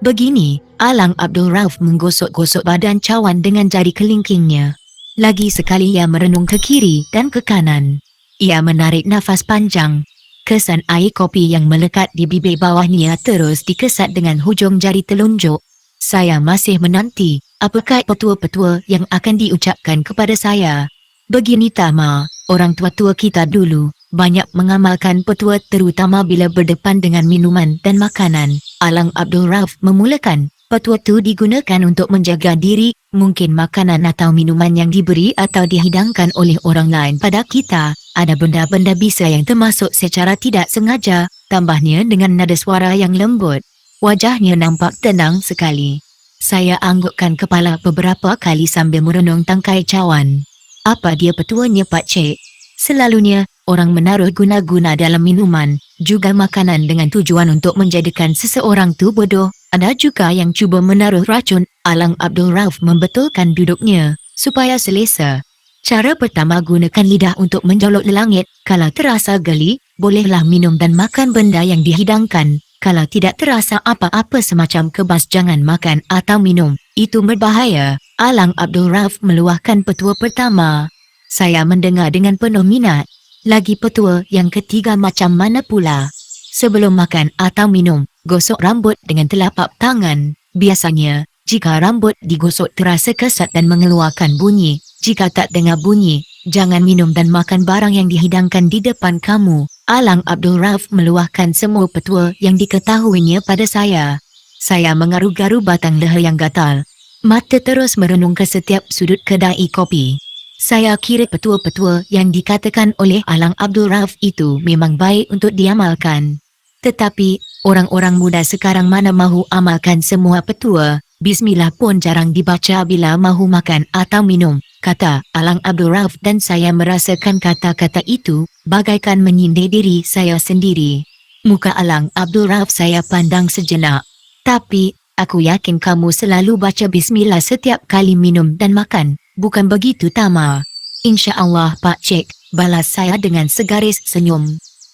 Begini, Alang Abdul Rauf menggosok-gosok badan cawan dengan jari kelingkingnya. Lagi sekali ia merenung ke kiri dan ke kanan. Ia menarik nafas panjang. Kesan air kopi yang melekat di bibir bawahnya terus dikesat dengan hujung jari telunjuk. Saya masih menanti, apakah petua-petua yang akan diucapkan kepada saya. Begini Tama, orang tua-tua kita dulu banyak mengamalkan petua terutama bila berdepan dengan minuman dan makanan. Alang Abdul Rauf memulakan, petua itu digunakan untuk menjaga diri, mungkin makanan atau minuman yang diberi atau dihidangkan oleh orang lain pada kita. Ada benda-benda bisa yang termasuk secara tidak sengaja, tambahnya dengan nada suara yang lembut. Wajahnya nampak tenang sekali. Saya anggukkan kepala beberapa kali sambil merenung tangkai cawan. Apa dia petuanya Pak Cik? Selalunya, orang menaruh guna-guna dalam minuman, juga makanan dengan tujuan untuk menjadikan seseorang tu bodoh. Ada juga yang cuba menaruh racun. Alang Abdul Rauf membetulkan duduknya, supaya selesa. Cara pertama, gunakan lidah untuk menjolok langit. Kalau terasa geli, bolehlah minum dan makan benda yang dihidangkan. Kalau tidak terasa apa-apa semacam kebas, jangan makan atau minum. Itu berbahaya. Alang Abdul Rauf meluahkan petua pertama. Saya mendengar dengan penuh minat. Lagi petua yang ketiga macam mana pula? Sebelum makan atau minum, gosok rambut dengan telapak tangan. Biasanya, jika rambut digosok terasa kesat dan mengeluarkan bunyi. Jika tak dengar bunyi, jangan minum dan makan barang yang dihidangkan di depan kamu. Alang Abdul Rauf meluahkan semua petua yang diketahuinya pada saya. Saya mengaru-garu batang leher yang gatal. Mata terus merenung ke setiap sudut kedai kopi. Saya kira petua-petua yang dikatakan oleh Alang Abdul Rauf itu memang baik untuk diamalkan. Tetapi, orang-orang muda sekarang mana mahu amalkan semua petua. Bismillah pun jarang dibaca bila mahu makan atau minum, kata Alang Abdul Rauf, dan saya merasakan kata-kata itu bagaikan menyindir diri saya sendiri. Muka Alang Abdul Rauf saya pandang sejenak. Tapi, aku yakin kamu selalu baca bismillah setiap kali minum dan makan. Bukan begitu Tama? InsyaAllah Pak Cik, balas saya dengan segaris senyum.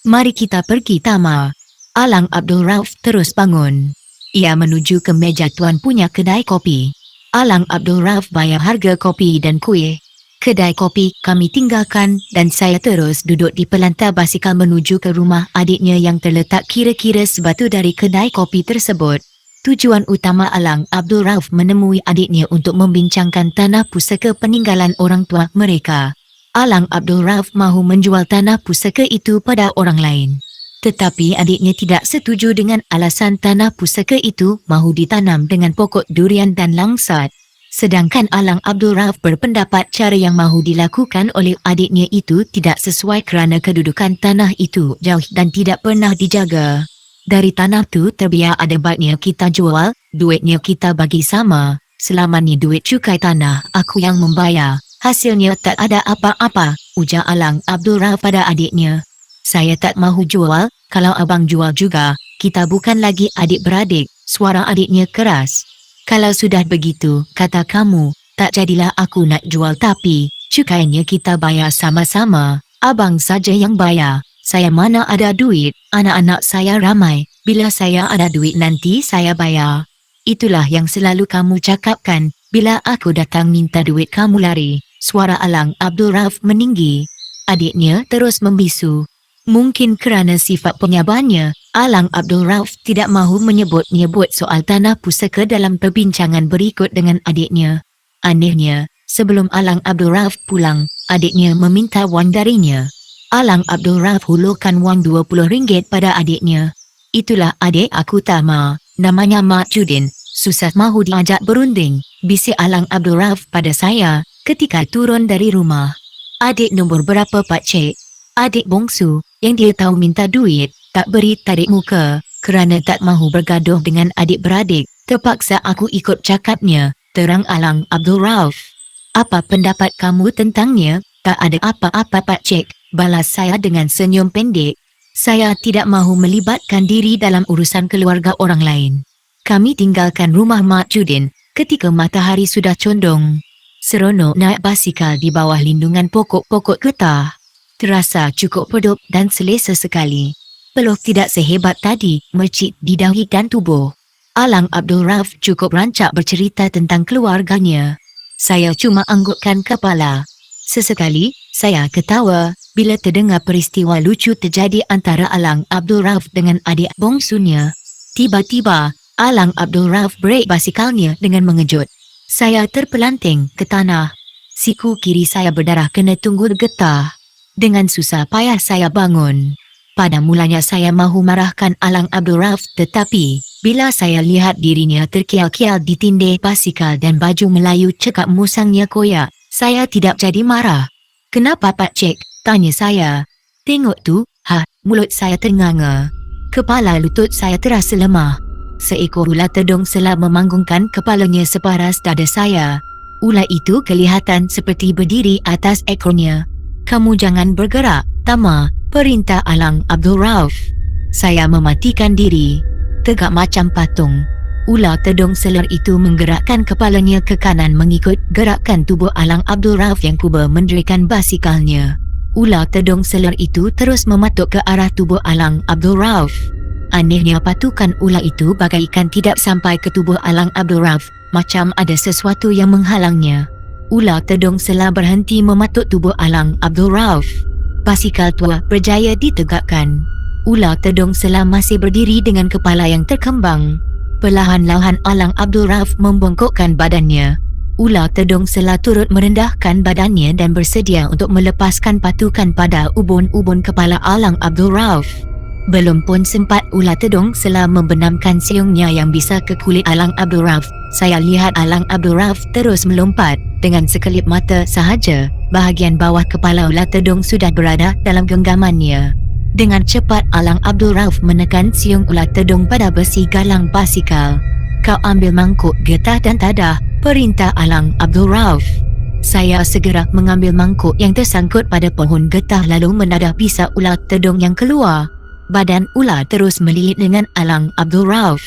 Mari kita pergi Tama. Alang Abdul Rauf terus bangun. Ia menuju ke meja tuan punya kedai kopi. Alang Abdul Rauf bayar harga kopi dan kuih. Kedai kopi kami tinggalkan dan saya terus duduk di pelantar basikal menuju ke rumah adiknya yang terletak kira-kira sebatu dari kedai kopi tersebut. Tujuan utama Alang Abdul Rauf menemui adiknya untuk membincangkan tanah pusaka peninggalan orang tua mereka. Alang Abdul Rauf mahu menjual tanah pusaka itu pada orang lain. Tetapi adiknya tidak setuju dengan alasan tanah pusaka itu mahu ditanam dengan pokok durian dan langsat. Sedangkan Alang Abdul Rauf berpendapat cara yang mahu dilakukan oleh adiknya itu tidak sesuai kerana kedudukan tanah itu jauh dan tidak pernah dijaga. Dari tanah tu terbiar ada baiknya kita jual, duitnya kita bagi sama. Selama ni duit cukai tanah aku yang membayar. Hasilnya tak ada apa-apa, ujar Alang Abdul Rauf pada adiknya. Saya tak mahu jual, kalau abang jual juga, kita bukan lagi adik-beradik, suara adiknya keras. Kalau sudah begitu, kata kamu, tak jadilah aku nak jual tapi, cukainya kita bayar sama-sama. Abang saja yang bayar. Saya mana ada duit, anak-anak saya ramai, bila saya ada duit nanti saya bayar. Itulah yang selalu kamu cakapkan, bila aku datang minta duit kamu lari. Suara Alang Abdul Rauf meninggi. Adiknya terus membisu. Mungkin kerana sifat penyabarnya, Alang Abdul Rauf tidak mahu menyebut-nyebut soal tanah pusaka dalam perbincangan berikut dengan adiknya. Anehnya, sebelum Alang Abdul Rauf pulang, adiknya meminta wang darinya. Alang Abdul Rauf hulurkan wang RM20 pada adiknya. Itulah adik aku Tama, namanya Mak Judin, susah mahu diajak berunding, bisik Alang Abdul Rauf pada saya ketika turun dari rumah. Adik nombor berapa Pak Cik? Adik bongsu, yang dia tahu minta duit, tak beri tarik muka, kerana tak mahu bergaduh dengan adik-beradik, terpaksa aku ikut cakapnya, terang Alang Abdul Rauf. Apa pendapat kamu tentangnya? Tak ada apa-apa Pak Cik, balas saya dengan senyum pendek. Saya tidak mahu melibatkan diri dalam urusan keluarga orang lain. Kami tinggalkan rumah Mak Judin ketika matahari sudah condong. Seronok naik basikal di bawah lindungan pokok-pokok getah. Terasa cukup pedup dan selesa sekali. Peluh tidak sehebat tadi, mercik di dahi dan tubuh. Alang Abdul Rauf cukup rancak bercerita tentang keluarganya. Saya cuma anggukkan kepala. Sesekali, saya ketawa bila terdengar peristiwa lucu terjadi antara Alang Abdul Rauf dengan adik bongsunya. Tiba-tiba, Alang Abdul Rauf brek basikalnya dengan mengejut. Saya terpelanting ke tanah. Siku kiri saya berdarah kena tunggul getah. Dengan susah payah saya bangun. Pada mulanya saya mahu marahkan Alang Abdul Rauf, tetapi bila saya lihat dirinya terkial-kial ditindih basikal dan baju Melayu cekak musangnya koyak, saya tidak jadi marah. "Kenapa Pak Cik?" tanya saya. "Tengok tu, mulut saya ternganga. Kepala lutut saya terasa lemah. Seekor ular tedung sela memanggungkan kepalanya separas dada saya. Ular itu kelihatan seperti berdiri atas ekornya. "Kamu jangan bergerak, Tama," perintah Alang Abdul Rauf. Saya mematikan diri. Tegak macam patung. Ular tedung selar itu menggerakkan kepalanya ke kanan mengikut gerakan tubuh Alang Abdul Rauf yang cuba mendirikan basikalnya. Ular tedung selar itu terus mematuk ke arah tubuh Alang Abdul Rauf. Anehnya patukan ular itu bagaikan tidak sampai ke tubuh Alang Abdul Rauf, macam ada sesuatu yang menghalangnya. Ular tedung selar berhenti mematuk tubuh Alang Abdul Rauf. Basikal tua berjaya ditegakkan. Ular tedung selar masih berdiri dengan kepala yang terkembang. Perlahan-lahan Alang Abdul Rauf membongkokkan badannya. Ular tedung selar turut merendahkan badannya dan bersedia untuk melepaskan patukan pada ubun-ubun kepala Alang Abdul Rauf. Belum pun sempat ular tedung selar membenamkan siungnya yang bisa ke kulit Alang Abdul Rauf, saya lihat Alang Abdul Rauf terus melompat. Dengan sekelip mata sahaja, bahagian bawah kepala ular tedung sudah berada dalam genggamannya. Dengan cepat Alang Abdul Rauf menekan siung ular tedung pada besi galang basikal. "Kau ambil mangkuk getah dan tadah," perintah Alang Abdul Rauf. Saya segera mengambil mangkuk yang tersangkut pada pohon getah lalu menadah bisa ular tedung yang keluar. Badan ular terus melilit dengan Alang Abdul Rauf.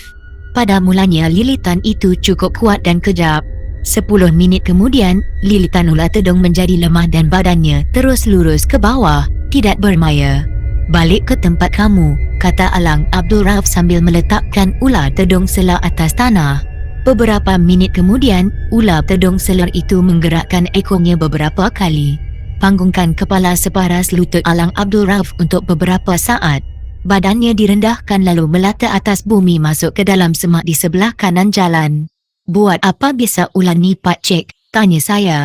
Pada mulanya lilitan itu cukup kuat dan kejap. 10 minit kemudian, lilitan ular tedung menjadi lemah dan badannya terus lurus ke bawah, tidak bermaya. "Balik ke tempat kamu," kata Alang Abdul Rauf sambil meletakkan ular tedung selar atas tanah. Beberapa minit kemudian, ular tedung selar itu menggerakkan ekornya beberapa kali. Panggungkan kepala separas lutut Alang Abdul Rauf untuk beberapa saat. Badannya direndahkan lalu melata atas bumi masuk ke dalam semak di sebelah kanan jalan. "Buat apa bisa ular ni Pak Cik?" tanya saya.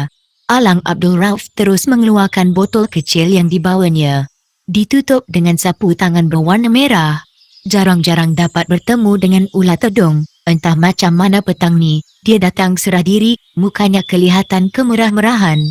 Alang Abdul Rauf terus mengeluarkan botol kecil yang dibawanya. Ditutup dengan sapu tangan berwarna merah. Jarang-jarang dapat bertemu dengan ular tedung. Entah macam mana petang ni, dia datang serah diri, mukanya kelihatan kemerah-merahan.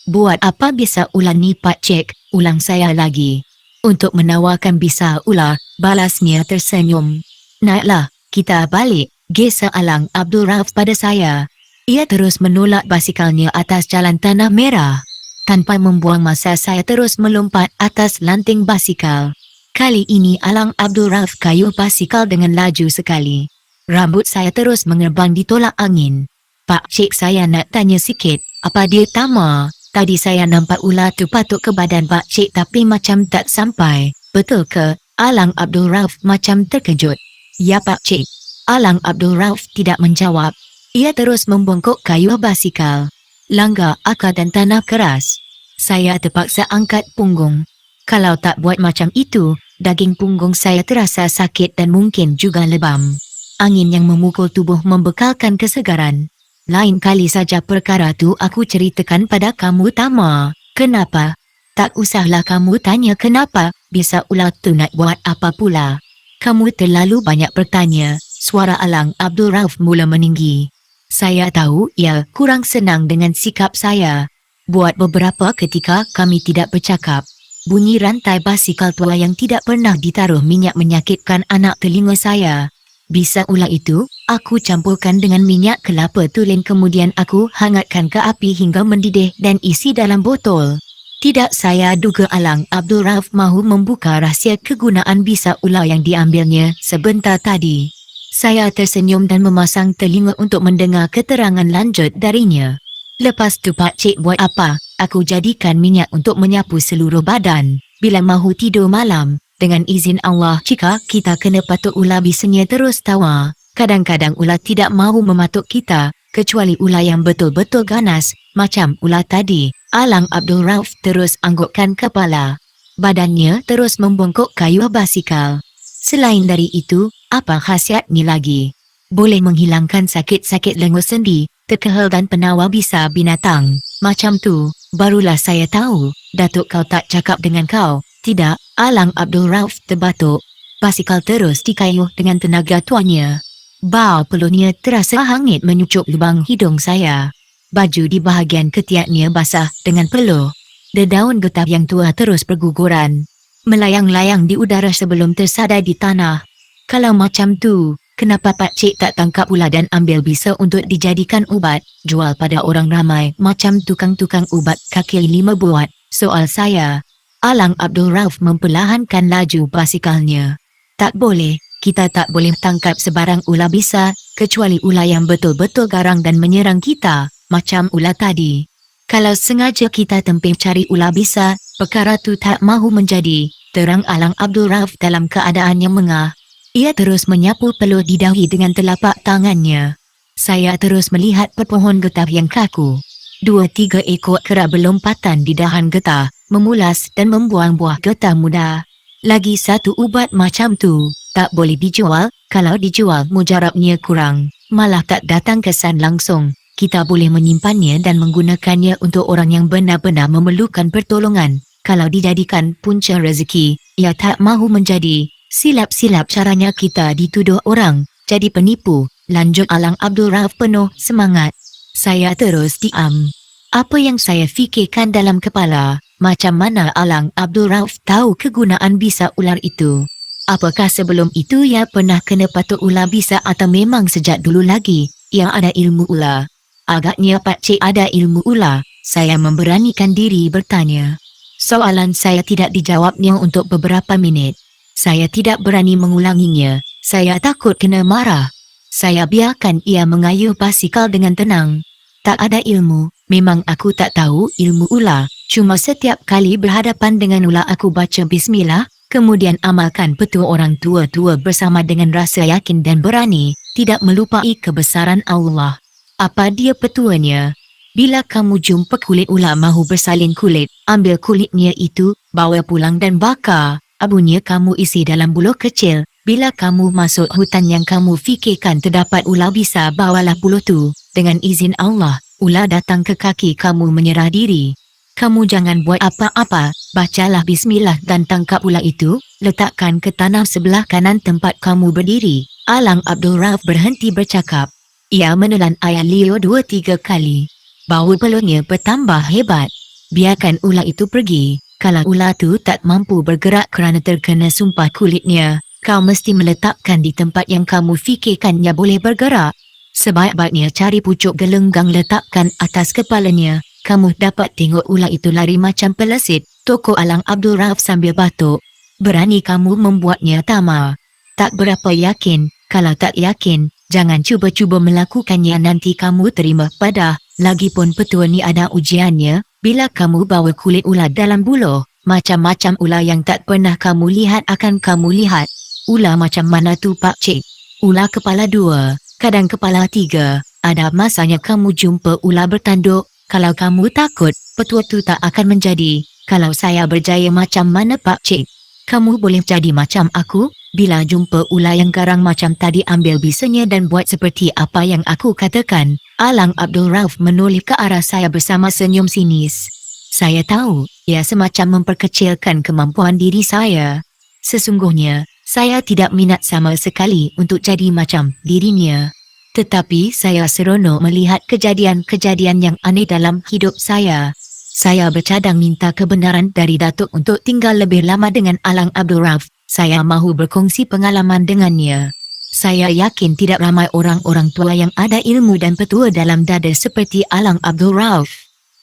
"Buat apa bisa ular ni Pak Cik?" ulang saya lagi. "Untuk menawarkan bisa ular," balasnya tersenyum. "Naiklah, kita balik," gesar Alang Abdul Rauf pada saya. Ia terus menolak basikalnya atas jalan tanah merah. Tanpa membuang masa saya terus melompat atas lanting basikal. Kali ini Alang Abdul Rauf kayuh basikal dengan laju sekali. Rambut saya terus mengerbang ditolak angin. "Pak Cik, saya nak tanya sikit, apa dia Tama? Tadi saya nampak ular tu patuk ke badan Pak Cik tapi macam tak sampai. Betul ke?" Alang Abdul Rauf macam terkejut. "Ya Pak Cik." Alang Abdul Rauf tidak menjawab. Ia terus membongkok kayuh basikal. Langgar akar dan tanah keras. Saya terpaksa angkat punggung. Kalau tak buat macam itu, daging punggung saya terasa sakit dan mungkin juga lebam. Angin yang memukul tubuh membekalkan kesegaran. "Lain kali saja perkara tu aku ceritakan pada kamu Tama. Kenapa?" "Tak usahlah kamu tanya kenapa, bisa ular tu nak buat apa pula. Kamu terlalu banyak bertanya." Suara Alang Abdul Rauf mula meninggi. Saya tahu ia kurang senang dengan sikap saya. Buat beberapa ketika kami tidak bercakap. Bunyi rantai basikal tua yang tidak pernah ditaruh minyak menyakitkan anak telinga saya. Bisa ular itu, aku campurkan dengan minyak kelapa tulen kemudian aku hangatkan ke api hingga mendidih dan isi dalam botol. Tidak saya duga Alang Abdul Rauf mahu membuka rahsia kegunaan bisa ular yang diambilnya sebentar tadi. Saya tersenyum dan memasang telinga untuk mendengar keterangan lanjut darinya. "Lepas tu Pak Cik buat apa? Aku jadikan minyak untuk menyapu seluruh badan. Bila mahu tidur malam, dengan izin Allah jika kita kena patuk ular bisanya terus tawa. Kadang-kadang ular tidak mahu mematuk kita, kecuali ular yang betul-betul ganas, macam ular tadi. Alang Abdul Rauf terus anggukkan kepala. Badannya terus membongkok kayu basikal. Selain dari itu, apa khasiat ni lagi? Boleh menghilangkan sakit-sakit lengan sendi, terkehal dan penawar bisa binatang. Macam tu, barulah saya tahu, Datuk kau tak cakap dengan kau. Tidak, Alang Abdul Rauf terbatuk. Basikal terus dikayuh dengan tenaga tuannya. Bau peluhnya terasa hangit menyucuk lubang hidung saya. Baju di bahagian ketiaknya basah dengan peluh. Dedaun getah yang tua terus berguguran, melayang-layang di udara sebelum tersadai di tanah. Kalau macam tu, kenapa Pak Cik tak tangkap ular dan ambil bisa untuk dijadikan ubat, jual pada orang ramai macam tukang-tukang ubat kaki 5 buat? Soal saya. Alang Abdul Rauf memperlahankan laju basikalnya. Tak boleh. Kita tak boleh tangkap sebarang ular bisa, kecuali ular yang betul-betul garang dan menyerang kita, macam ular tadi. Kalau sengaja kita tempih cari ular bisa, perkara tu tak mahu menjadi, terang Alang Abdul Rauf dalam keadaan yang mengah. Ia terus menyapu peluh di dahi dengan telapak tangannya. Saya terus melihat pepohon getah yang kaku. 2-3 ekor kera berlompatan di dahan getah, memulas dan membuang buah getah muda. Lagi satu ubat macam tu. Tak boleh dijual, kalau dijual mujarabnya kurang, malah tak datang kesan langsung. Kita boleh menyimpannya dan menggunakannya untuk orang yang benar-benar memerlukan pertolongan. Kalau dijadikan punca rezeki, ia tak mahu menjadi. Silap-silap caranya kita dituduh orang, jadi penipu, lanjut Alang Abdul Rauf penuh semangat. Saya terus diam. Apa yang saya fikirkan dalam kepala, macam mana Alang Abdul Rauf tahu kegunaan bisa ular itu? Apakah sebelum itu ia pernah kena patuk ular bisa atau memang sejak dulu lagi ia ada ilmu ular? Agaknya Pak Cik ada ilmu ular. Saya memberanikan diri bertanya. Soalan saya tidak dijawabnya untuk beberapa minit. Saya tidak berani mengulanginya. Saya takut kena marah. Saya biarkan ia mengayuh basikal dengan tenang. Tak ada ilmu. Memang aku tak tahu ilmu ular. Cuma setiap kali berhadapan dengan ular aku baca bismillah. Kemudian amalkan petua orang tua-tua bersama dengan rasa yakin dan berani, tidak melupai kebesaran Allah. Apa dia petuanya? Bila kamu jumpa kulit ular mahu bersalin kulit, ambil kulitnya itu, bawa pulang dan bakar. Abunya kamu isi dalam buluh kecil. Bila kamu masuk hutan yang kamu fikirkan terdapat ular bisa bawalah buluh tu. Dengan izin Allah, ular datang ke kaki kamu menyerah diri. Kamu jangan buat apa-apa, bacalah bismillah dan tangkap ular itu, letakkan ke tanah sebelah kanan tempat kamu berdiri. Alang Abdul Rauf berhenti bercakap. Ia menelan air liur 2-3 kali. Bau peluhnya bertambah hebat. Biarkan ular itu pergi. Kalau ular tu tak mampu bergerak kerana terkena sumpah kulitnya, kau mesti meletakkan di tempat yang kamu fikirkannya boleh bergerak. Sebaik-baiknya cari pucuk gelenggang letakkan atas kepalanya. Kamu dapat tengok ular itu lari macam pelesit, Toko Alang Abdul Rauf sambil batuk. Berani kamu membuatnya tamar. Tak berapa yakin, kalau tak yakin, jangan cuba-cuba melakukannya nanti kamu terima padah. Lagipun petua ni ada ujiannya, bila kamu bawa kulit ular dalam buluh, macam-macam ular yang tak pernah kamu lihat akan kamu lihat. Ular macam mana tu Pak Cik? Ular kepala 2, kadang kepala 3, ada masanya kamu jumpa ular bertanduk. Kalau kamu takut, petua tu tak akan menjadi. Kalau saya berjaya macam mana Pak Cik? Kamu boleh jadi macam aku? Bila jumpa ular yang garang macam tadi ambil bisanya dan buat seperti apa yang aku katakan. Alang Abdul Rauf menoleh ke arah saya bersama senyum sinis. Saya tahu, ia semacam memperkecilkan kemampuan diri saya. Sesungguhnya, saya tidak minat sama sekali untuk jadi macam dirinya. Tetapi saya seronok melihat kejadian-kejadian yang aneh dalam hidup saya. Saya bercadang minta kebenaran dari Datuk untuk tinggal lebih lama dengan Alang Abdul Rauf. Saya mahu berkongsi pengalaman dengannya. Saya yakin tidak ramai orang-orang tua yang ada ilmu dan petua dalam dada seperti Alang Abdul Rauf.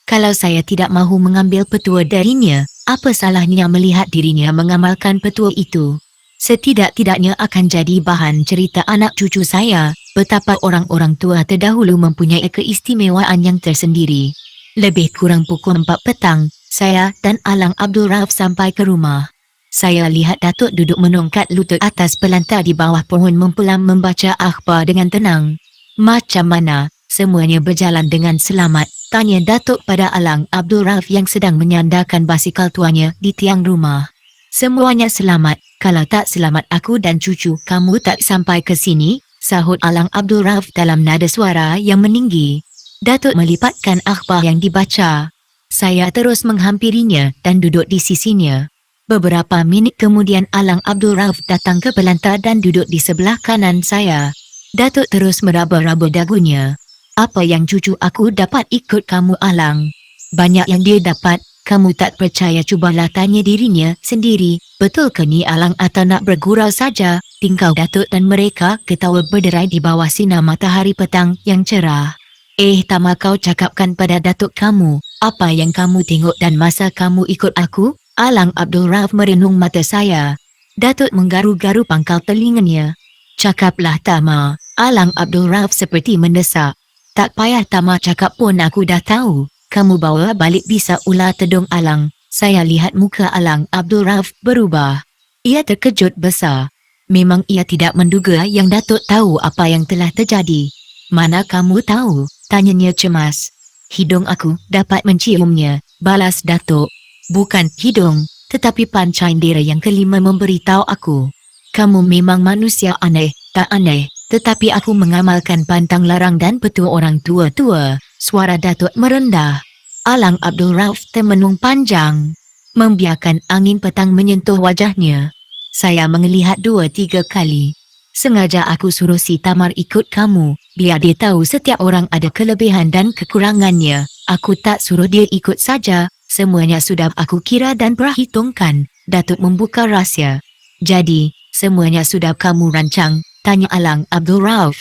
Kalau saya tidak mahu mengambil petua darinya, apa salahnya melihat dirinya mengamalkan petua itu? Setidak-tidaknya akan jadi bahan cerita anak cucu saya, betapa orang-orang tua terdahulu mempunyai keistimewaan yang tersendiri. Lebih kurang pukul 4 petang, saya dan Alang Abdul Rauf sampai ke rumah. Saya lihat Datuk duduk menongkat lutut atas pelantar di bawah pohon mempelam membaca akhbar dengan tenang. Macam mana? Semuanya berjalan dengan selamat, tanya Datuk pada Alang Abdul Rauf yang sedang menyandarkan basikal tuanya di tiang rumah. Semuanya selamat, kalau tak selamat aku dan cucu kamu tak sampai ke sini, sahut Alang Abdul Rauf dalam nada suara yang meninggi. Datuk melipatkan akhbar yang dibaca. Saya terus menghampirinya dan duduk di sisinya. Beberapa minit kemudian Alang Abdul Rauf datang ke pelantar dan duduk di sebelah kanan saya. Datuk terus meraba-raba dagunya. Apa yang cucu aku dapat ikut kamu Alang? Banyak yang dia dapat, kamu tak percaya cubalah tanya dirinya sendiri. Betul ke ni Alang atau nak bergurau saja? Tingkau Datuk dan mereka ketawa berderai di bawah sinar matahari petang yang cerah. Tama kau cakapkan pada Datuk kamu, apa yang kamu tengok dan masa kamu ikut aku? Alang Abdul Rauf merenung mata saya. Datuk menggaru-garu pangkal telinganya. Cakaplah Tama, Alang Abdul Rauf seperti mendesak. Tak payah Tama cakap pun aku dah tahu. Kamu bawa balik bisa ular tedung Alang. Saya lihat muka Alang Abdul Rauf berubah. Ia terkejut besar. Memang ia tidak menduga yang Datuk tahu apa yang telah terjadi. Mana kamu tahu? Tanyanya cemas. Hidung aku dapat menciumnya, balas Datuk. Bukan hidung, tetapi pancai indera yang kelima memberitahu aku. Kamu memang manusia aneh, tak aneh, tetapi aku mengamalkan pantang larang dan petua orang tua-tua. Suara Datuk merendah. Alang Abdul Rauf termenung panjang, membiarkan angin petang menyentuh wajahnya. Saya melihat 2-3 kali. Sengaja aku suruh si Tamar ikut kamu, biar dia tahu setiap orang ada kelebihan dan kekurangannya. Aku tak suruh dia ikut saja, semuanya sudah aku kira dan perhitungkan. Datuk membuka rahsia. Jadi, semuanya sudah kamu rancang? Tanya Alang Abdul Rauf.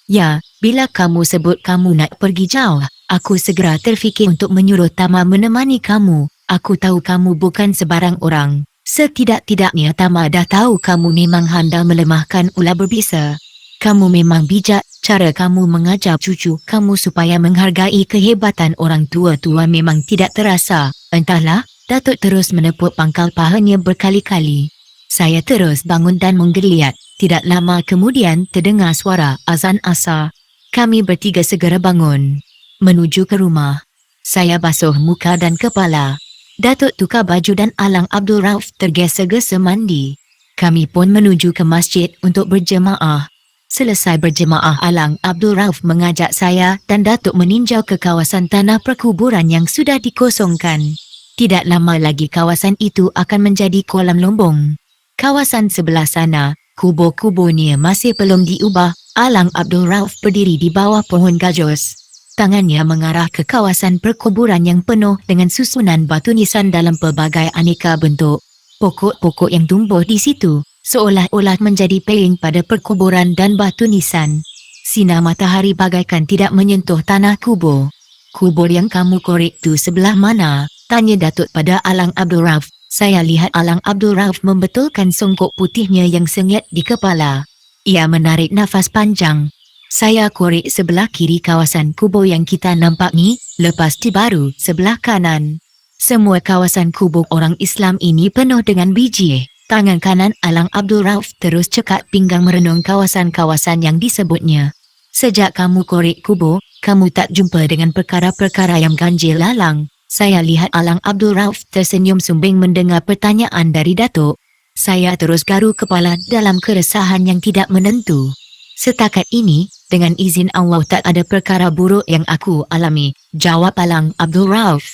Ya, bila kamu sebut kamu nak pergi jauh, aku segera terfikir untuk menyuruh Tamar menemani kamu. Aku tahu kamu bukan sebarang orang. Setidak-tidaknya Tama dah tahu kamu memang handal melemahkan ular berbisa. Kamu memang bijak, cara kamu mengajar cucu kamu supaya menghargai kehebatan orang tua-tua memang tidak terasa. Entahlah, Datuk terus menepuk pangkal pahanya berkali-kali. Saya terus bangun dan menggeliat. Tidak lama kemudian terdengar suara azan asar. Kami bertiga segera bangun, menuju ke rumah. Saya basuh muka dan kepala. Datuk tukar baju dan Alang Abdul Rauf tergesa-gesa mandi. Kami pun menuju ke masjid untuk berjemaah. Selesai berjemaah Alang Abdul Rauf mengajak saya dan Datuk meninjau ke kawasan tanah perkuburan yang sudah dikosongkan. Tidak lama lagi kawasan itu akan menjadi kolam lombong. Kawasan sebelah sana, kubur-kuburnya masih belum diubah. Alang Abdul Rauf berdiri di bawah pohon gajus. Tangannya mengarah ke kawasan perkuburan yang penuh dengan susunan batu nisan dalam pelbagai aneka bentuk. Pokok-pokok yang tumbuh di situ, seolah-olah menjadi peing pada perkuburan dan batu nisan. Sinar matahari bagaikan tidak menyentuh tanah kubur. Kubur yang kamu korek tu sebelah mana? Tanya Datuk pada Alang Abdul Rauf. Saya lihat Alang Abdul Rauf membetulkan songkok putihnya yang sengit di kepala. Ia menarik nafas panjang. Saya korek sebelah kiri kawasan kubur yang kita nampak ni, lepas tu baru sebelah kanan. Semua kawasan kubur orang Islam ini penuh dengan biji. Tangan kanan Alang Abdul Rauf terus cekat pinggang merenung kawasan-kawasan yang disebutnya. Sejak kamu korek kubur, kamu tak jumpa dengan perkara-perkara yang ganjil lalang. Saya lihat Alang Abdul Rauf tersenyum sumbing mendengar pertanyaan dari Datuk. Saya terus garu kepala dalam keresahan yang tidak menentu. Setakat ini, dengan izin Allah tak ada perkara buruk yang aku alami, jawab Alang Abdul Rauf.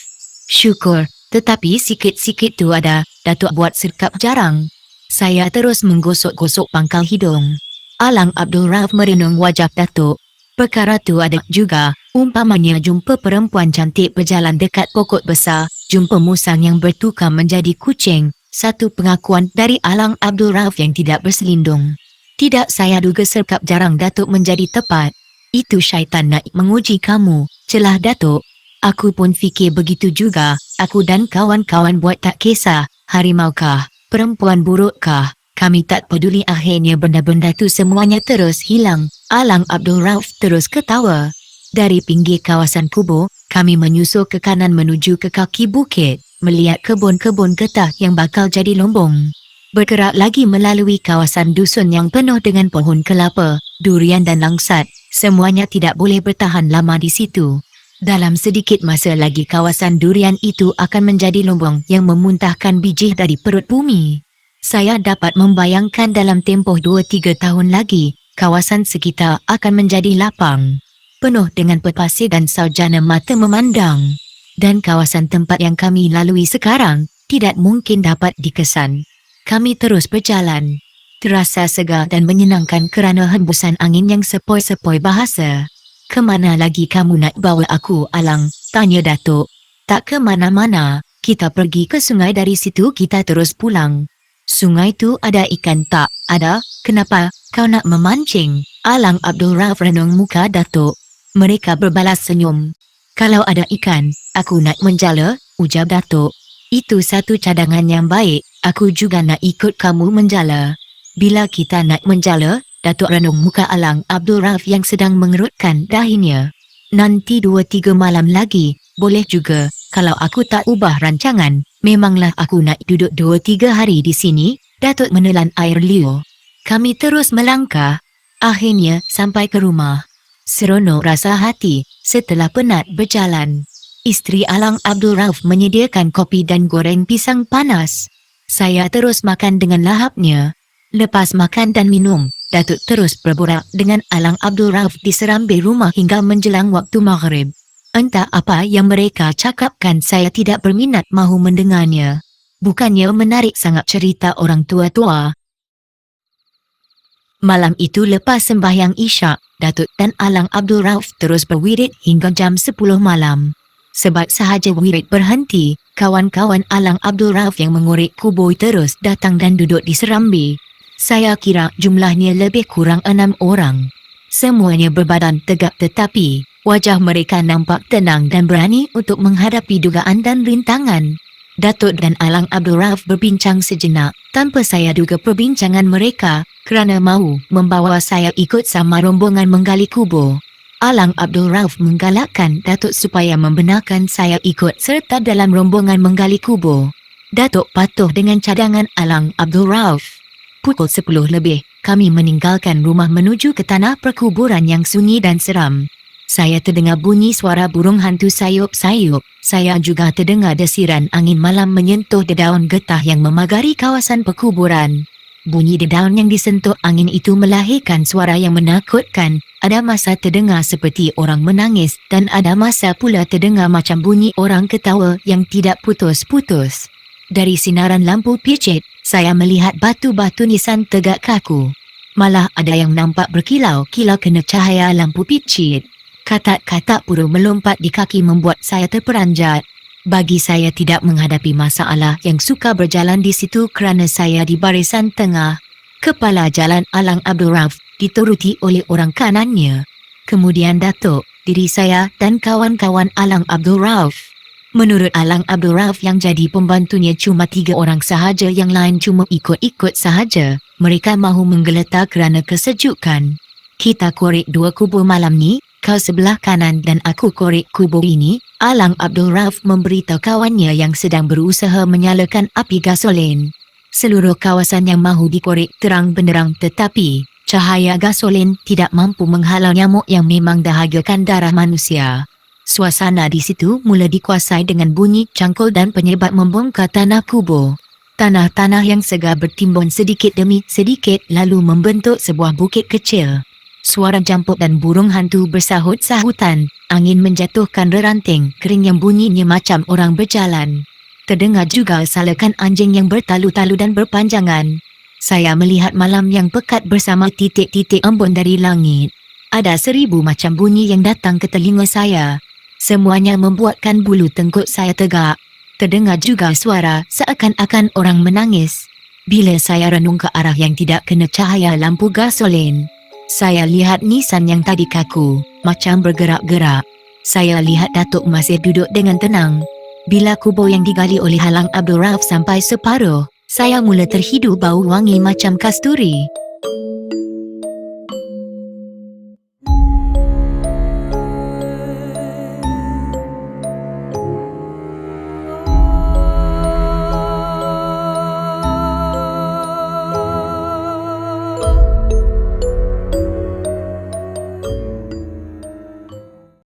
Syukur, tetapi sikit-sikit tu ada, Datuk buat sikap jarang. Saya terus menggosok-gosok pangkal hidung. Alang Abdul Rauf merenung wajah Datuk. Perkara tu ada juga, umpamanya jumpa perempuan cantik berjalan dekat pokok besar, jumpa musang yang bertukar menjadi kucing, satu pengakuan dari Alang Abdul Rauf yang tidak berselindung. Tidak saya duga sikap jarang Datuk menjadi tepat. Itu syaitan nak menguji kamu, celah Datuk. Aku pun fikir begitu juga, aku dan kawan-kawan buat tak kisah, harimaukah, perempuan burukkah, kami tak peduli akhirnya benda-benda tu semuanya terus hilang. Alang Abdul Rauf terus ketawa. Dari pinggir kawasan kubur, kami menyusul ke kanan menuju ke kaki bukit, melihat kebun-kebun getah yang bakal jadi lombong. Bergerak lagi melalui kawasan dusun yang penuh dengan pohon kelapa, durian dan langsat. Semuanya tidak boleh bertahan lama di situ. Dalam sedikit masa lagi kawasan durian itu akan menjadi lubang yang memuntahkan biji dari perut bumi. Saya dapat membayangkan dalam tempoh 2-3 tahun lagi, kawasan sekitar akan menjadi lapang, penuh dengan pepasir dan sarjana mata memandang. Dan kawasan tempat yang kami lalui sekarang tidak mungkin dapat dikesan. Kami terus berjalan. Terasa segar dan menyenangkan kerana hembusan angin yang sepoi-sepoi bahasa. "Kemana lagi kamu nak bawa aku, Alang?" tanya Datuk. "Tak ke mana-mana, kita pergi ke sungai, dari situ kita terus pulang." "Sungai tu ada ikan?" "Tak ada." "Kenapa kau nak memancing?" Alang Abdul Rauf renung muka Datuk. Mereka berbalas senyum. "Kalau ada ikan, aku nak menjala," ujar Datuk. "Itu satu cadangan yang baik. Aku juga nak ikut kamu menjala." "Bila kita nak menjala?" Datuk renung muka Alang Abdul Rauf yang sedang mengerutkan dahinya. "Nanti 2-3 malam lagi, boleh juga. Kalau aku tak ubah rancangan, memanglah aku nak duduk 2-3 hari di sini." Datuk menelan air liur. Kami terus melangkah. Akhirnya sampai ke rumah. Seronok rasa hati setelah penat berjalan. Isteri Alang Abdul Rauf menyediakan kopi dan goreng pisang panas. Saya terus makan dengan lahapnya. Lepas makan dan minum, Datuk terus berborak dengan Alang Abdul Rauf di serambi rumah hingga menjelang waktu maghrib. Entah apa yang mereka cakapkan, saya tidak berminat mahu mendengarnya. Bukannya menarik sangat cerita orang tua-tua. Malam itu lepas sembahyang Isyak, Datuk dan Alang Abdul Rauf terus berwirid hingga jam 10 malam. Sebab sahaja wirid berhenti, kawan-kawan Alang Abdul Rauf yang mengorek kubur terus datang dan duduk di serambi. Saya kira jumlahnya lebih kurang 6 orang. Semuanya berbadan tegak tetapi wajah mereka nampak tenang dan berani untuk menghadapi dugaan dan rintangan. Datuk dan Alang Abdul Rauf berbincang sejenak tanpa saya duga perbincangan mereka kerana mahu membawa saya ikut sama rombongan menggali kubur. Alang Abdul Rauf menggalakkan Datuk supaya membenarkan saya ikut serta dalam rombongan menggali kubur. Datuk patuh dengan cadangan Alang Abdul Rauf. Pukul 10 lebih, kami meninggalkan rumah menuju ke tanah perkuburan yang sunyi dan seram. Saya terdengar bunyi suara burung hantu sayup-sayup. Saya juga terdengar desiran angin malam menyentuh dedaun getah yang memagari kawasan perkuburan. Bunyi dedaun yang disentuh angin itu melahirkan suara yang menakutkan. Ada masa terdengar seperti orang menangis dan ada masa pula terdengar macam bunyi orang ketawa yang tidak putus-putus. Dari sinaran lampu picit, saya melihat batu-batu nisan tegak kaku. Malah ada yang nampak berkilau-kilau kena cahaya lampu picit. Katak-katak pura melompat di kaki membuat saya terperanjat. Bagi saya tidak menghadapi masalah yang suka berjalan di situ kerana saya di barisan tengah. Kepala jalan Alang Abdul Rauf dituruti oleh orang kanannya. Kemudian Datuk, diri saya dan kawan-kawan Alang Abdul Rauf. Menurut Alang Abdul Rauf yang jadi pembantunya cuma 3 orang sahaja, yang lain cuma ikut-ikut sahaja. Mereka mahu menggeletar kerana kesejukan. "Kita korek 2 kubur malam ni, kau sebelah kanan dan aku korek kubur ini." Alang Abdul Rauf memberitahu kawannya yang sedang berusaha menyalakan api gasolin. Seluruh kawasan yang mahu dikorek terang benderang tetapi cahaya gasolin tidak mampu menghalau nyamuk yang memang dahagakan darah manusia. Suasana di situ mula dikuasai dengan bunyi cangkul dan penyebat membongkar tanah kubur. Tanah-tanah yang segar bertimbun sedikit demi sedikit lalu membentuk sebuah bukit kecil. Suara jampuk dan burung hantu bersahut-sahutan. Angin menjatuhkan reranting kering yang bunyinya macam orang berjalan. Terdengar juga salakan anjing yang bertalu-talu dan berpanjangan. Saya melihat malam yang pekat bersama titik-titik embun dari langit. Ada 1000 macam bunyi yang datang ke telinga saya. Semuanya membuatkan bulu tengkuk saya tegak. Terdengar juga suara seakan-akan orang menangis. Bila saya renung ke arah yang tidak kena cahaya lampu gasolin, saya lihat nisan yang tadi kaku, macam bergerak-gerak. Saya lihat Datuk masih duduk dengan tenang. Bila kubur yang digali oleh Alang Abdul Rauf sampai separuh, saya mula terhidu bau wangi macam kasturi.